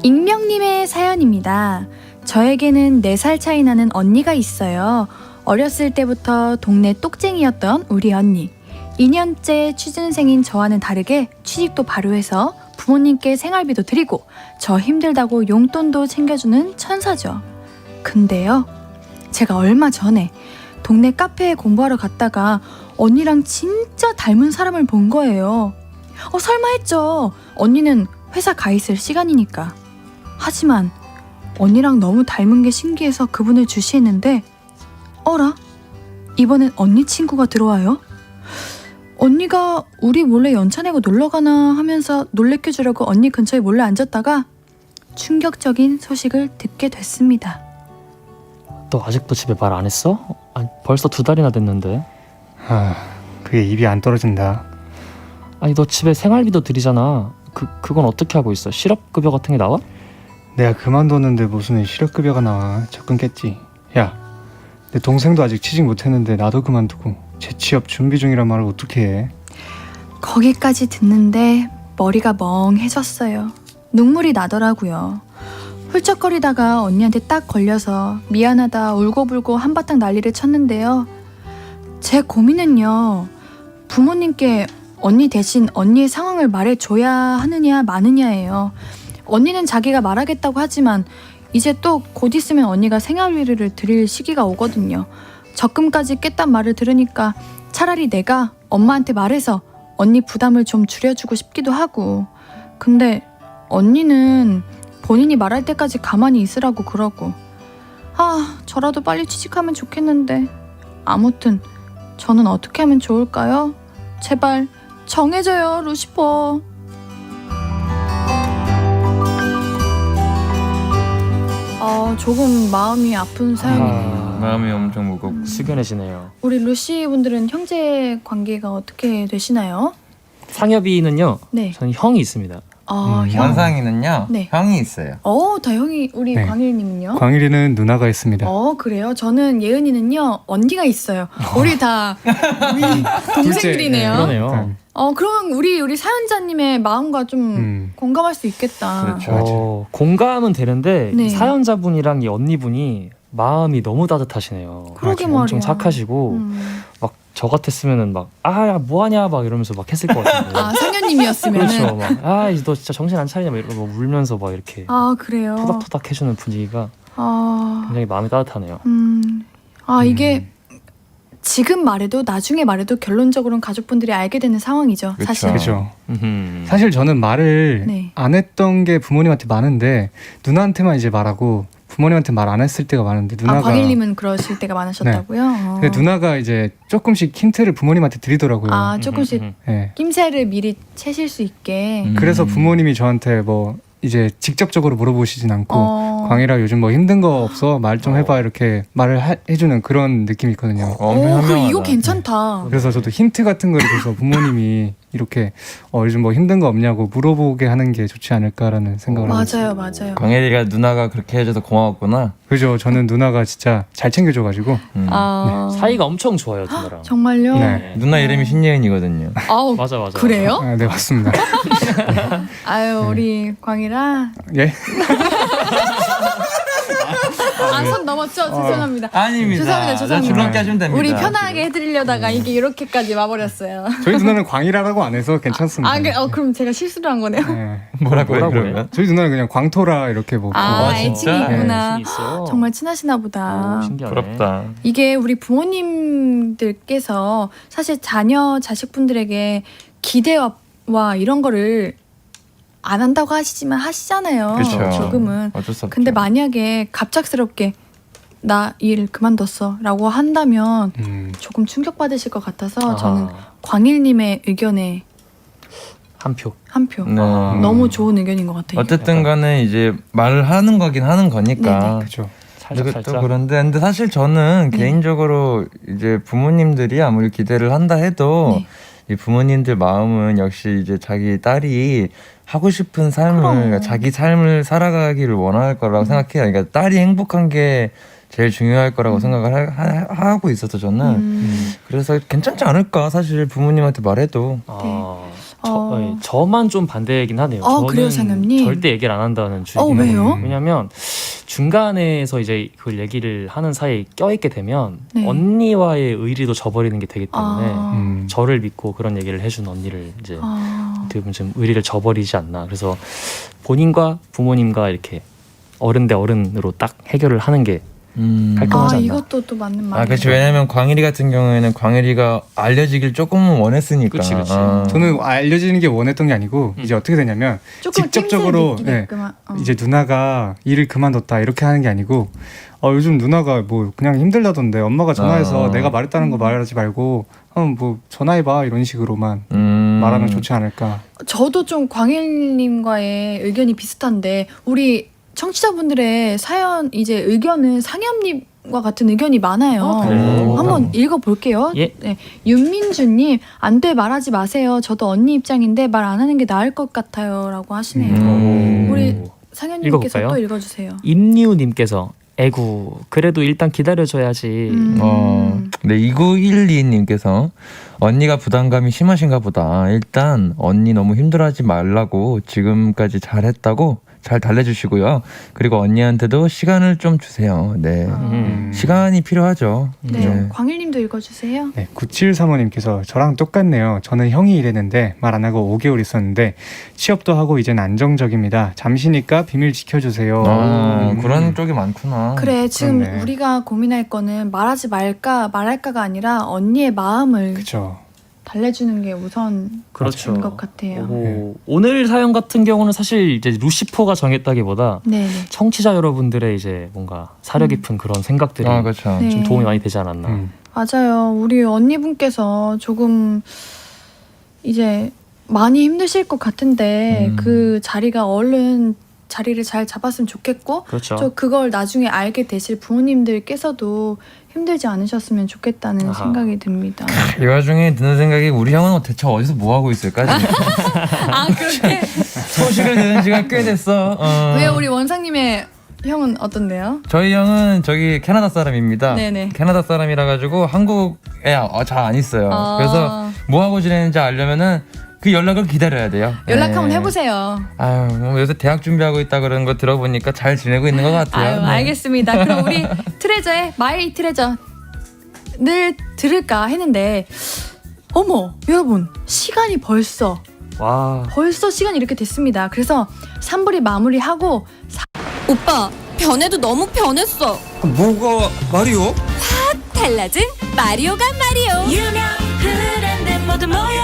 익명님의 사연입니다. 저에게는 4살 차이 나는 언니가 있어요. 어렸을 때부터 동네 똑쟁이였던 우리 언니. 2년째 취준생인 저와는 다르게 취직도 바로 해서 부모님께 생활비도 드리고 저 힘들다고 용돈도 챙겨주는 천사죠. 근데요, 제가 얼마 전에 동네 카페에 공부하러 갔다가 언니랑 진짜 닮은 사람을 본 거예요. 설마 했죠. 언니는 회사 가 있을 시간이니까. 하지만 언니랑 너무 닮은 게 신기해서 그분을 주시했는데 어라? 이번엔 언니 친구가 들어와요? 언니가 우리 몰래 연차 내고 놀러가나 하면서 놀래켜주려고 언니 근처에 몰래 앉았다가 충격적인 소식을 듣게 됐습니다. 너 아직도 집에 말 안 했어? 아니, 벌써 2달이나 됐는데. 그게 입이 안 떨어진다. 아니 너 집에 생활비도 드리잖아. 그건 어떻게 하고 있어? 실업급여 같은 게 나와? 내가 그만뒀는데 무슨 실업급여가 나와. 적금 깼지. 야, 내 동생도 아직 취직 못했는데 나도 그만두고 재취업 준비 중이란 말을 어떻게 해. 거기까지 듣는데 머리가 멍해졌어요. 눈물이 나더라고요. 훌쩍거리다가 언니한테 딱 걸려서 미안하다 울고불고 한바탕 난리를 쳤는데요. 제 고민은요, 부모님께 언니 대신 언니의 상황을 말해줘야 하느냐 마느냐예요. 언니는 자기가 말하겠다고 하지만 이제 또 곧 있으면 언니가 생활비를 드릴 시기가 오거든요. 적금까지 깼단 말을 들으니까 차라리 내가 엄마한테 말해서 언니 부담을 좀 줄여주고 싶기도 하고. 근데 언니는 본인이 말할 때까지 가만히 있으라고 그러고. 저라도 빨리 취직하면 좋겠는데. 아무튼 저는 어떻게 하면 좋을까요? 제발 정해줘요, 루시퍼. 조금 마음이 아픈 사연이네요. 마음이 엄청 무겁고 숙연해지네요. 우리 루시 분들은 형제 관계가 어떻게 되시나요? 상엽이는요. 네. 저는 형이 있습니다. 형. 원상이는요. 네. 형이 있어요. 다 형이. 우리 네. 광일님은요? 광일이는 누나가 있습니다. 그래요? 저는 예은이는요, 언니가 있어요. 우리 다 동생들이네요. 그러네요. 그러면 우리 사연자님의 마음과 좀 공감할 수 있겠다. 그렇죠. 공감은 되는데 네. 이 사연자분이랑 이 언니분이 마음이 너무 따뜻하시네요. 그러게 엄청 말이야. 착하시고 막 저 같았으면은 막 야 뭐하냐 막 이러면서 막 했을 것 같은데. 상현님이었으면은. 그렇죠. 막 너 진짜 정신 안 차리냐 막 이러고 막 울면서 막 이렇게 그래요? 토닥토닥 해주는 분위기가 굉장히 마음이 따뜻하네요. 이게 지금 말해도 나중에 말해도 결론적으로는 가족분들이 알게 되는 상황이죠. 그쵸. 사실. 그렇죠. 음흠. 사실 저는 말을 네. 안 했던 게 부모님한테 많은데 누나한테만 이제 말하고 부모님한테 말 안 했을 때가 많은데 누나가 광일님은 그러실 때가 많으셨다고요? 근데 누나가 이제 조금씩 힌트를 부모님한테 드리더라고요. 조금씩 네. 낌새를 미리 채실 수 있게. 그래서 부모님이 저한테 뭐 이제 직접적으로 물어보시진 않고 광일아 요즘 뭐 힘든 거 없어? 말 좀 해봐 이렇게 말을 해주는 그런 느낌이 있거든요. 이거 괜찮다. 그래서 저도 힌트 같은 걸 줘서 부모님이 이렇게 요즘 뭐 힘든 거 없냐고 물어보게 하는 게 좋지 않을까라는 생각을 하고 있어요. 맞아요. 광일이가 누나가 그렇게 해줘서 고마웠구나. 그죠. 저는 누나가 진짜 잘 챙겨줘가지고 사이가 엄청 좋아요 누나랑. 정말요? 네. 누나 이름이 신예은이거든요. 맞아. 그래요? 네 맞습니다. 우리 광일아. 예? 선 넘었죠? 죄송합니다. 아닙니다. 죄송합니다. 줄넘기 하시면 됩니다. 우리 편하게 해드리려다가 이게 이렇게까지 와버렸어요. 저희 누나는 광이라라고 안 해서 괜찮습니다. 그럼 제가 실수를 한 거네요? 네. 뭐라고요? 그러면? 저희 누나는 그냥 광토라 이렇게 뭐 애칭이 있구나. 애칭이 있어. 정말 친하시나 보다. 신기하네. 부럽다. 이게 우리 부모님들께서 사실 자식분들에게 기대와 이런 거를 안 한다고 하시지만 하시잖아요. 그쵸. 조금은. 어쩔 수 없죠. 근데 만약에 갑작스럽게 나 일 그만뒀어 라고 한다면 조금 충격받으실 것 같아서 저는 광일님의 의견에 한 표. 한 표. 네. 너무 좋은 의견인 것 같아요. 어쨌든 간에 이제 말을 하는 거긴 하는 거니까. 그렇죠. 또 근데 사실 저는 개인적으로 이제 부모님들이 아무리 기대를 한다 해도 이 부모님들 마음은 역시 이제 자기 딸이 하고 싶은 삶을 그러니까 자기 삶을 살아가기를 원할 거라고 생각해요. 그러니까 딸이 행복한 게 제일 중요할 거라고 생각을 하고 있어서 저는 그래서 괜찮지 않을까 사실 부모님한테 말해도. 저만 좀 반대이긴 하네요. 저는 그래요, 상엽님? 절대 얘기를 안 한다는 주의긴 왜요? 하거든요. 왜냐면 중간에서 이제 그걸 얘기를 하는 사이에 껴있게 되면 네. 언니와의 의리도 저버리는 게 되기 때문에 음. 저를 믿고 그런 얘기를 해준 언니를 이제 어떻게 보면 좀 의리를 저버리지 않나. 그래서 본인과 부모님과 이렇게 어른 대 어른으로 딱 해결을 하는 게 깔끔하지 않나. 이것도 또 맞는 말이에요. 그렇죠. 왜냐면 광일이 같은 경우에는 광일이가 알려지길 조금은 원했으니까. 그치. 저는 알려지는 게 원했던 게 아니고 이제 어떻게 되냐면 조금 직접적으로 이제 누나가 일을 그만뒀다 이렇게 하는 게 아니고 요즘 누나가 뭐 그냥 힘들다던데 엄마가 전화해서 내가 말했다는 거 말하지 말고 뭐 전화해봐 이런 식으로만 말하면 좋지 않을까. 저도 좀 광일님과의 의견이 비슷한데 우리 청취자분들의 사연 이제 의견은 상엽님과 같은 의견이 많아요. 그래요? 한번 읽어볼게요. 예. 네, 윤민주님 안 돼 말하지 마세요. 저도 언니 입장인데 말 안 하는 게 나을 것 같아요라고 하시네요. 우리 상엽님께서 읽어볼까요? 또 읽어주세요. 임리우님께서 애구 그래도 일단 기다려줘야지. 네, 2912님께서 언니가 부담감이 심하신가 보다. 일단 언니 너무 힘들어하지 말라고 지금까지 잘했다고 잘 달래주시고요. 그리고 언니한테도 시간을 좀 주세요. 네, 시간이 필요하죠. 네, 광일님도 읽어주세요. 네, 9735님께서 저랑 똑같네요. 저는 형이 이랬는데 말 안 하고 5개월 있었는데 취업도 하고 이젠 안정적입니다. 잠시니까 비밀 지켜주세요. 그런 쪽이 많구나. 그래 지금 그렇네. 우리가 고민할 거는 말하지 말까가 아니라 언니의 마음을 그렇죠. 달래주는 게 우선인 그렇죠. 것 같아요. 오늘 사연 같은 경우는 사실 이제 루시퍼가 정했다기보다 네, 청취자 여러분들의 이제 뭔가 사려 깊은 그런 생각들이 그렇죠. 네. 좀 도움이 많이 되지 않았나. 맞아요. 우리 언니분께서 조금 이제 많이 힘드실 것 같은데 그 자리가 얼른 자리를 잘 잡았으면 좋겠고 그렇죠. 저 그걸 나중에 알게 되실 부모님들께서도 힘들지 않으셨으면 좋겠다는 아하. 생각이 듭니다. 이 와중에 드는 생각이 우리 형은 대체 어디서 뭐 하고 있을까? 그렇게? 소식을 들은 지가 꽤 됐어. 왜 우리 원상님의 형은 어떤데요? 저희 형은 저기 캐나다 사람입니다. 네네. 캐나다 사람이라 가지고 한국에 잘 안 있어요. 그래서 뭐 하고 지내는지 알려면은 그 연락을 기다려야 돼요. 연락 네. 한번 해보세요. 뭐 요새 대학 준비하고 있다 그러는 거 들어보니까 잘 지내고 있는 것 같아요. 네. 알겠습니다. 그럼 우리 트레저의 마이 트레저 늘 들을까 했는데 어머 여러분 시간이 벌써 시간이 이렇게 됐습니다. 그래서 3부리 마무리하고 오빠 변해도 너무 변했어. 뭐가 마리오? 달라진 마리오가 마리오. 유명 브랜드 모두 모여